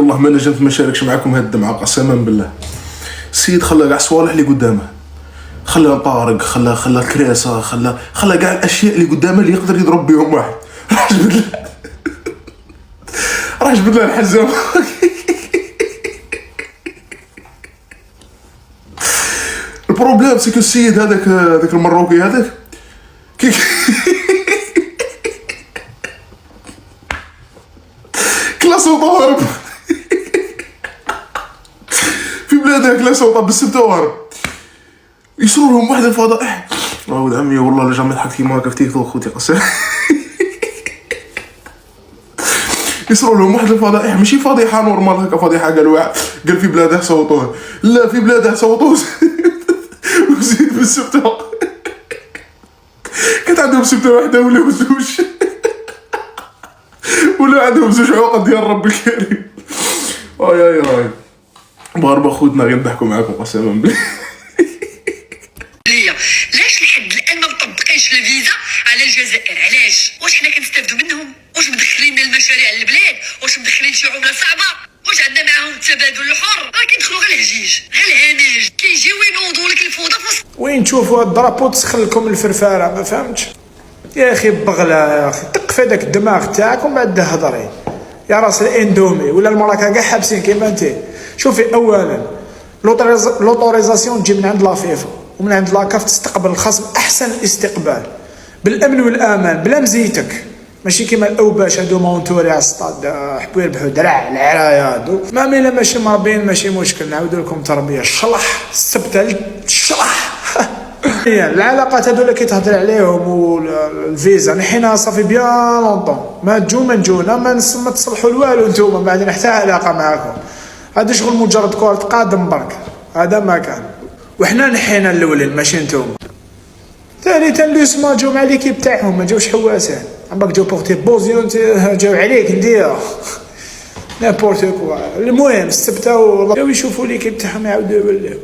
والله ما نجمت ما نشاركش معكم هاد الدمعه قسما بالله. السيد خلى كاع الصوالح اللي قدامه، خلى طارق، خلى كراسه، خلى كاع الاشياء اللي قدامه اللي يقدر يضرب بهم واحد. راح جبد له الحزام. البروبليم سيكو السيد هذاك المروكي هذاك كلاسو ضارب في بلاده، كلاسو ضارب بالسبته وهرب. يصيروا لهم واحد الفضائح. ولد عمي والله لا جامي ضحكت كيما هكا في تيك توك خوتي قسم. يصيروا لهم واحد الفضائح، ماشي فضيحه نورمال هكا، فضيحه قال في بلاده صوتوه، لا في بلاده صوتوه. وزيد بالسبته كانت عندهم سبته واحده ولا زوج، ولا عندهم زوج عقد ديال رب الكريم. اي مغاربه خوتنا غير نضحكوا معاكم قسما بالله. علاش لحد الان ما مطبقينش الفيزا على الجزائر؟ علاش؟ واش حنا كنستافدوا منهم؟ واش مدخلين من المشاريع للبلاد؟ واش مدخلين شي عمله صعبه؟ واش عندنا معاهم التبادل الحر؟ راه كيدخلوا غير الهجيج غير الهماج، كيجيو ينوضوا لك الفوضى وين تشوفوا هاد الدرابو تسخن لكم الفرفاره. ما فهمتش يا اخي بغله يا اخي، طق في هذاك الدماغ تاعك ومن بعد هضري يا راس الاندومي ولا المراكا كاع حابسين كيما انت. شوفي اولا لوطوريزاسيون تجي من عند لا فيفا ومن عند لاكاف، تستقبل الخصم احسن الاستقبال بالامن والامان بلا مزيتك، ماشي كيما الاوباش هادو مونتوري على السطاد حبوا يربحوا درع العرايه هادو. ما ميلا ماشي مربين ماشي مشكل، نعاودوا لكم تربيه الشلح السبته الشلح. العلاقات هادو اللي كيتهضر عليهم والفيزا نحينا صافي بيان لونطون، ما نجونا ما تصلحوا والو نتوما، ما عندنا حتى علاقه معاكم. هذا شغل مجرد كرة قادم برك، هذا ما كان. وحنا نحينا الاولين ماشي نتوما. ثانيا لوسما جاو مع ليكيب تاعهم، ما جاوش حواسين، عمرك جاو بورتي بوزيون جاو عليك ندير نابورت كوا. المهم السبته جاو يشوفوا ليكيب تاعهم يعاودوا يوليو.